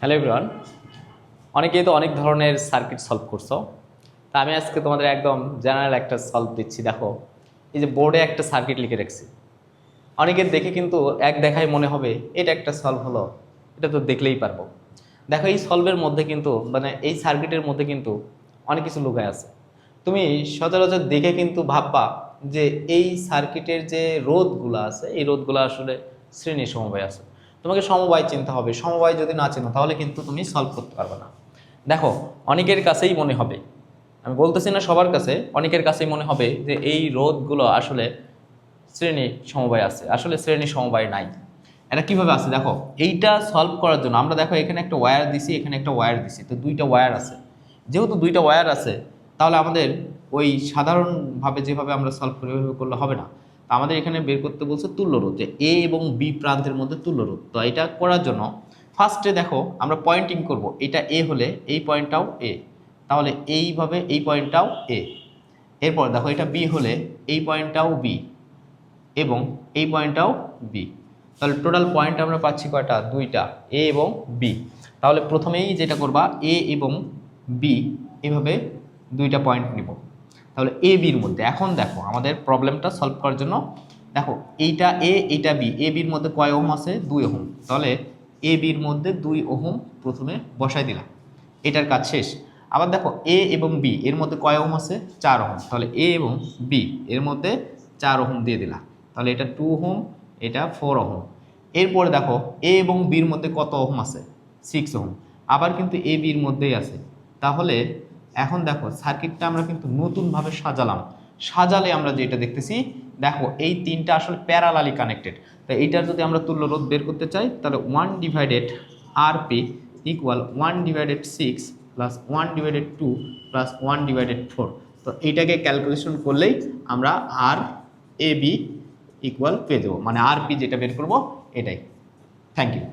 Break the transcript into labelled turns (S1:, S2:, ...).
S1: Hello everyone, অনেকেই তো অনেক ধরনের সার্কিট সলভ করছো। তা আমি আজকে তোমাদের একদম জেনারেল একটা সলভ দিচ্ছি। দেখো, এই যে বোর্ডে একটা সার্কিট লিখে রাখছি। অনেকের দেখে কিন্তু এক দেখায় মনে হবে এটা একটা সলভ হলো, এটা তো দেখলেই পারবো। দেখো, এই সলভের মধ্যে কিন্তু এই সার্কিটের মধ্যে কিন্তু অনেক কিছু লুকায় আছে। তুমি সচরাচর দেখে কিন্তু ভাববা যে এই সার্কিটের যে রোধগুলো আছে, এই রোধগুলো আসলে শ্রেণী সমবায় আছে। তোমাকে সমবায় চিনতে হবে। সমবায় যদি না চেনো তাহলে কিন্তু তুমি সলভ করতে পারবে না। দেখো, অনেকের কাছেই মনে হবে, আমি বলতেছি না সবার কাছে, অনেকের কাছেই মনে হবে যে এই রোধগুলো আসলে শ্রেণী সমবায় আছে। আসলে শ্রেণী সমবায় নাই। এটা কিভাবে আছে দেখো, এইটা সলভ করার জন্য আমরা দেখো এখানে একটা ওয়্যার দিছি, এখানে একটা ওয়্যার দিছি, তো দুইটা ওয়্যার আছে। যেহেতু দুইটা ওয়্যার আছে, তাহলে আমাদের ওই সাধারণভাবে যেভাবে আমরা সলভ করি ওইভাবে করলে হবে না। তো আমাদের এখানে বের করতে বলছে তুল্য রোধ, যে এ এবং বি প্রান্তের মধ্যে তুল্য রোধ। তো এটা করার জন্য ফার্স্টে দেখো আমরা পয়েন্টিং করব, এটা এ হলে এই পয়েন্টটাও এ, তাহলে এইভাবে এই পয়েন্টটাও এ। এরপর দেখো এটা বি হলে এই পয়েন্টটাও বি এবং এই পয়েন্টটাও বি। তাহলে টোটাল পয়েন্ট আমরা পাচ্ছি কয়টা? দুইটা, এ এবং বি। তাহলে প্রথমেই যেটা করবা, এ এবং বি এভাবে দুইটা পয়েন্ট নিব। তাহলে এ বির মধ্যে এখন দেখো আমাদের প্রবলেমটা সলভ করার জন্য দেখো এইটা এ এইটা বি, এ বির মধ্যে কয় ওহম আছে? 2 ওহম। তাহলে এ বির মধ্যে 2 ওহম প্রথমে বসাই দিলাম, এটার কাজ শেষ। আবার দেখো এ এবং বি এর মধ্যে কয় ওহম আছে? 4 ওহম। তাহলে এ এবং বি এর মধ্যে 4 ওহম দিয়ে দিলাম। তাহলে এটা 2 ওহম, এটা 4 ওহম। এরপরে দেখো এ এবং বির মধ্যে কত ওহম আছে? 6 ওহম। আবার কিন্তু এ বির মধ্যেই আছে। তাহলে এখন দেখো সার্কিটটা আমরা কিন্তু নতুনভাবে সাজালাম। সাজালে আমরা যেটা দেখতেছি, দেখো এই তিনটা আসলে প্যারালালি কানেক্টেড। তাই এইটার যদি আমরা তুল্য রোধ বের করতে চাই, তাহলে 1 divided R P equal 1 divided 6 plus 1 divided 2 plus 1 divided 4। তো এইটাকে ক্যালকুলেশন করলেই আমরা আর এ বি ইকুয়াল পেয়ে যাবো, মানে আর পি যেটা বের করবো এটাই। Thank you.